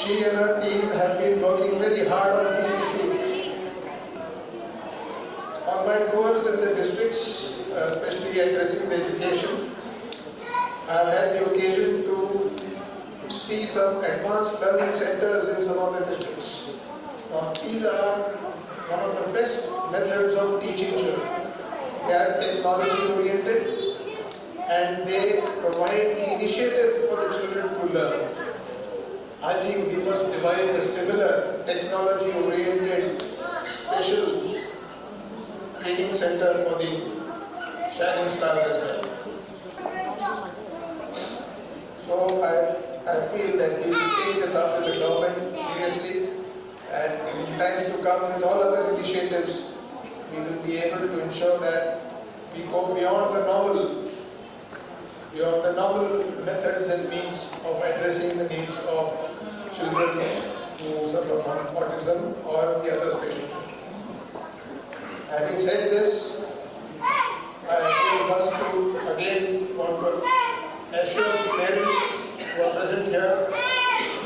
She and her team have been working very hard on these issues. On my tours in the districts, especially addressing the education, I have had the occasion to see some advanced learning centers in some of the districts. Now, these are one of the best methods of teaching children. They are technology oriented and they provide the initiative for the children to learn. I think we must devise a similar technology oriented special training center for the Shining Stars as well. So I feel that we will take this up with the government seriously, and in times to come with all other initiatives, we will be able to ensure that we go beyond the novel methods and means of addressing the needs of children who suffer from autism or the other special children. Having said this, I must to again want to assure the parents who are present here,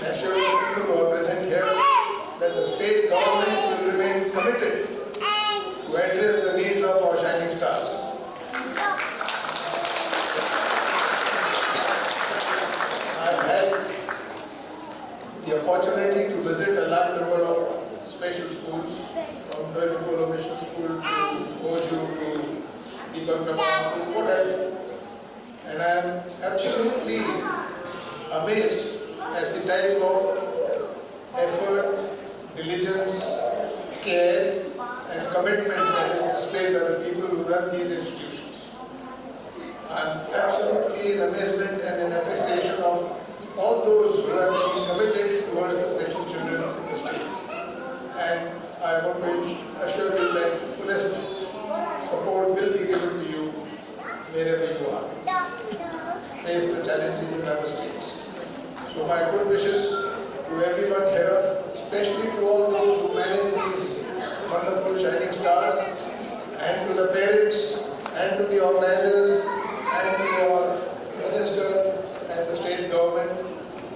assure the people who are present here, that the state government will remain committed to address the needs of our Shining Stars. I've had the opportunity to visit a large number of special schools, from Doinupolo Mission School to Goju to Deepak Namam to what have you. And I am absolutely amazed at the type of effort, diligence, care and commitment that is displayed by the people who run these institutions. I am absolutely in amazement and in appreciation of all those who have been committed towards the special children in the state. And I want to assure you that fullest support will be given to you wherever you are. Face the challenges in other states. So my good wishes to everyone here, especially to all those who manage these wonderful Shining Stars, and to the parents, and to the organizers, and to our minister and the state government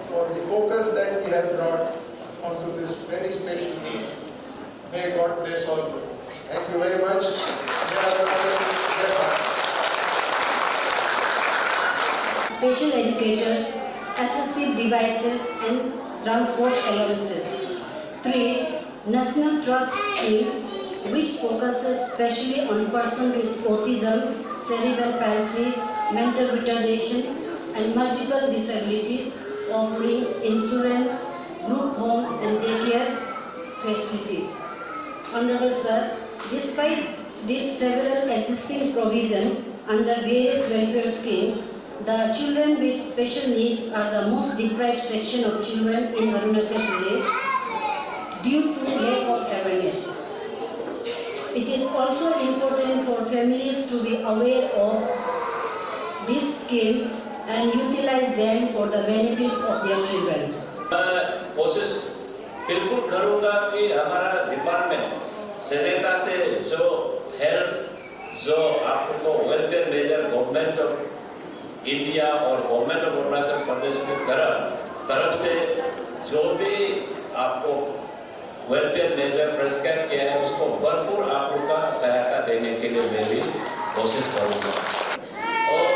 for the focus that we have brought onto this very special need. May God bless all of you. Thank you very much. Special educators, assistive devices and transport allowances. 3. National Trust Scheme, which focuses specially on persons with autism, cerebral palsy, mental retardation and multiple disabilities, offering insurance, group home and daycare facilities. Honorable Sir, despite these several existing provisions under various welfare schemes, the children with special needs are the most deprived section of children in Arunachal Pradesh due to lack of awareness. It is also important for families to be aware of this scheme and utilize them for the benefits of their children. कोशिश बिल्कुल करूँगा कि हमारा department सहायता से जो help जो आपको welfare measure government of India और गवर्नमेंट ऑफ अरुणाचल प्रदेश की तरफ से जो भी आपको वेलफेयर मेजर प्रेस्क्राइब किया है उसको भरपूर आप लोग का सहायता देने के लिए मैं भी कोशिश करूँगा। और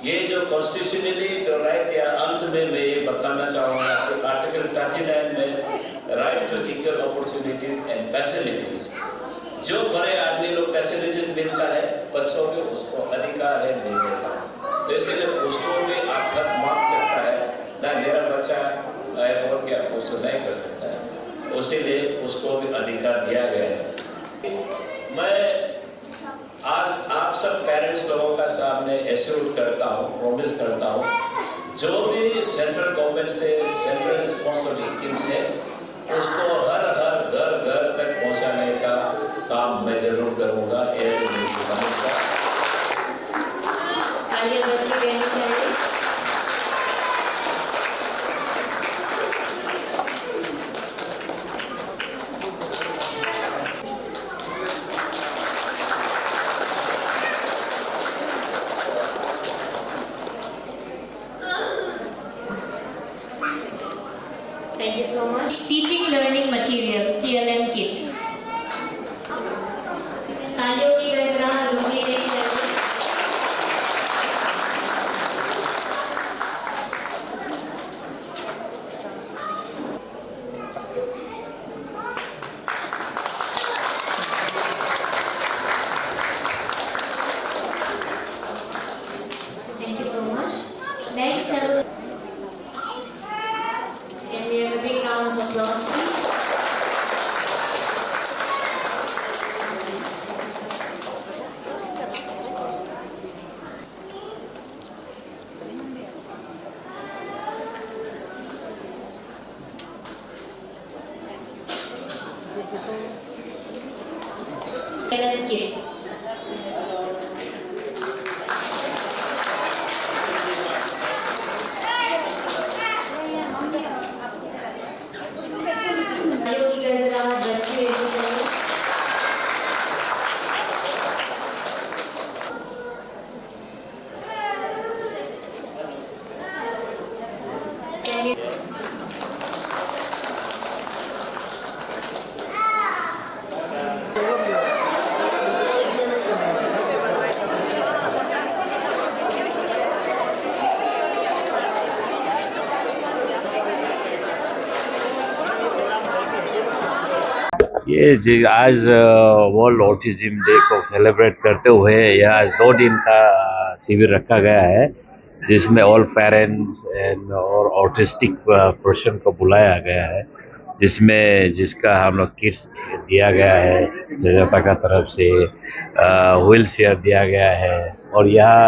ये जो कॉन्स्टिट्यूशनली जो राइट के अंत में मैं ये बताना चाहूँगा कि आर्टिकल 39 में right to equal opportunity and facilities, जो बड़े आदमी लोग फैसिलिटीज मिलता है बच्चों को उसको अधिकार है नहीं देता, तो इसलिए उसको भी आप हक मांग सकता है ना, मेरा बच्चा और क्या उसको नहीं कर सकता है, उसीलिए उसको भी अधिकार दिया गया है। मैं आज आप सब पेरेंट्स लोगों का सामने एश्योर करता हूँ, प्रॉमिस करता हूँ, जो भी सेंट्रल गवर्नमेंट से सेंट्रल स्पॉन्सर्ड स्कीम्स है उसको हर घर तक पहुँचाने का काम मैं जरूर करूँगा। As a so much. Teaching learning material, TLM kit. तालियों की गड़गड़ाहट होनी नहीं चाहिए. Thank you so much. Next, can we have a big round of applause, please? TLM kit. तालियों की गड़गड़ाहट बजती रहनी चाहिए. Can we- आज वर्ल्ड ऑटिज्म डे को सेलिब्रेट करते हुए यह आज 2 दिन का शिविर रखा गया है, जिसमें ऑल पेरेंट्स एंड और ऑटिस्टिक पर्सन को बुलाया गया है, जिसका हम लोग किट्स दिया गया है सजाता का तरफ से, व्हील चेयर दिया गया है और यहाँ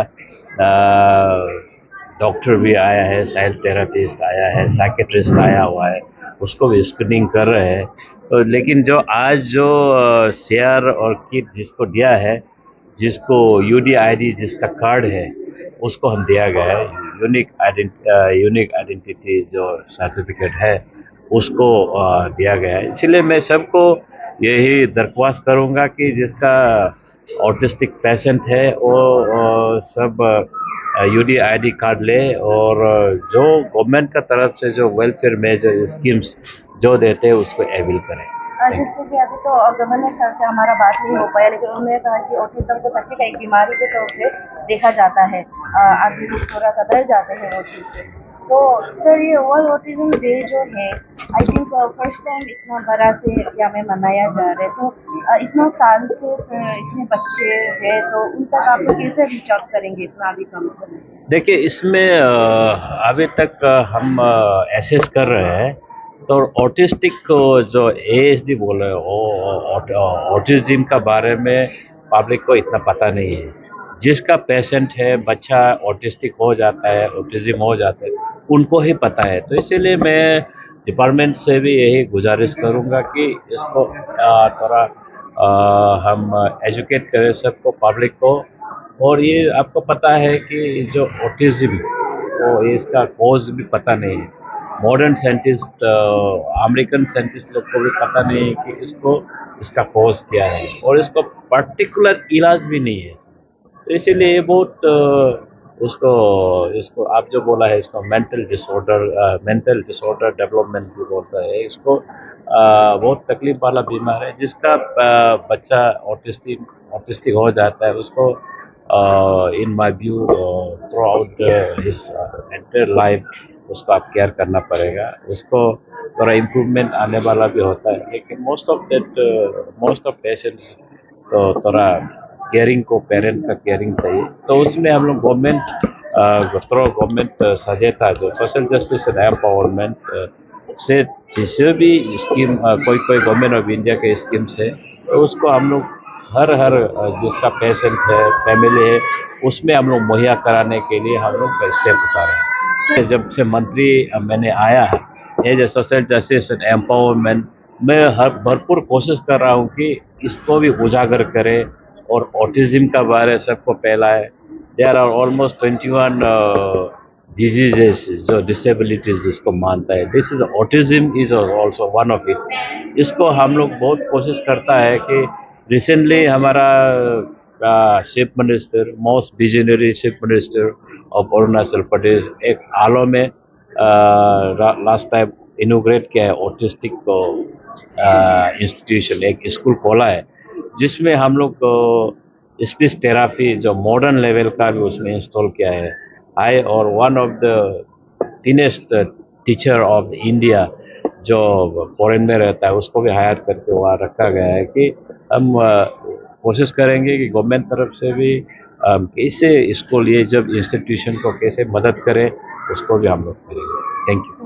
डॉक्टर भी आया है, साइल थेरेपिस्ट आया है, साइकेट्रिस्ट आया हुआ है, उसको भी स्क्रीनिंग कर रहे हैं. तो लेकिन जो आज शेयर और किट जिसको दिया है, जिसको UDID जिसका कार्ड है उसको हम दिया गया है, यूनिक आइडेंटिटी जो सर्टिफिकेट है उसको दिया गया है. इसलिए मैं सबको यही दरख्वास्त करूँगा कि जिसका ऑटिस्टिक पेशेंट है वो सब UDID कार्ड ले और जो गवर्नमेंट का तरफ से जो वेलफेयर मेजर स्कीम्स जो देते हैं उसको अवेल करें. जैसे कि अभी तो गवर्नर सर से हमारा बात नहीं हो पाया, लेकिन उन्होंने कहा कि ऑटिज्म को सच्ची का एक बीमारी के तौर से देखा जाता है. आदमी लोग थोड़ा सा डर जाते हैं वो चीज़ से. तो सर ये वर्ल्ड ऑटिज्म डे जो है, आई थिंक फर्स्ट टाइम इतना बड़ा से इंडिया में मनाया जा रहा है. तो इतना साल से इतने बच्चे हैं, तो उन तक आप लोग कैसे रीच आउट करेंगे इतना अभी कम करें? देखिए, इसमें अभी तक हम एसेस कर रहे हैं. तो ऑटिस्टिक जो ASD बोल रहे हो, ऑटिज्म का बारे में पब्लिक को इतना पता नहीं है. जिसका पेशेंट है, बच्चा ऑटिस्टिक हो जाता है, ऑटिज्म हो जाता है, उनको ही पता है. तो इसीलिए मैं डिपार्टमेंट से भी यही गुजारिश करूंगा कि इसको थोड़ा हम एजुकेट करें सबको, पब्लिक को. और ये आपको पता है कि जो ऑटिज्म तो इसका कॉज भी पता नहीं है. मॉडर्न साइंटिस्ट, अमेरिकन साइंटिस्ट लोग को भी पता नहीं है कि इसका कॉज क्या है और इसको पर्टिकुलर इलाज भी नहीं है. तो इसीलिए ये बहुत इसको आप जो बोला है, इसको मेंटल डिसऑर्डर डेवलपमेंट भी बोलता है. इसको बहुत तकलीफ वाला बीमार है. जिसका बच्चा ऑटिस्टिक हो जाता है, उसको in my view through out his entire life उसको आप केयर करना पड़ेगा. उसको थोड़ा इम्प्रूवमेंट आने वाला भी होता है, लेकिन मोस्ट ऑफ पेशेंट्स तो थोड़ा केयरिंग को, पेरेंट का केयरिंग चाहिए. तो उसमें हम लोग गवर्नमेंट सजेता जो सोशल जस्टिस एंड एम्पावरमेंट से जिसे भी स्कीम कोई गवर्नमेंट ऑफ इंडिया के स्कीम्स है, तो उसको हम लोग हर जिसका पेशेंट है, फैमिली है, उसमें हम लोग मुहैया कराने के लिए हम लोग स्टेप उठा रहे हैं. जब से मंत्री मैंने आया है as a social justice and empowerment, मैं भरपूर कोशिश कर रहा हूँ कि इसको भी उजागर करें और ऑटिज्म का बारे सबको फैलाए. देयर आर ऑलमोस्ट 21 डिजीजेस जो डिसेबिलिटीज जिसको मानता है. This is autism is also one of it. इसको हम लोग बहुत कोशिश करता है कि रिसेंटली हमारा chief minister, most visionary chief minister of Arunachal Pradesh, एक आलो में लास्ट टाइम इनोग्रेट किया है ऑटिस्टिक इंस्टीट्यूशन, एक स्कूल खोला है जिसमें हम लोग स्पीच थेरापी जो मॉडर्न लेवल का भी उसमें इंस्टॉल किया है। आई और one of the finest teacher of India जो फॉरेन में रहता है उसको भी हायर करके वहाँ रखा गया है कि हम कोशिश करेंगे कि गवर्नमेंट तरफ से भी कैसे स्कूल ये जब इंस्टीट्यूशन को कैसे मदद करें उसको भी हम लोग करेंगे। Thank you.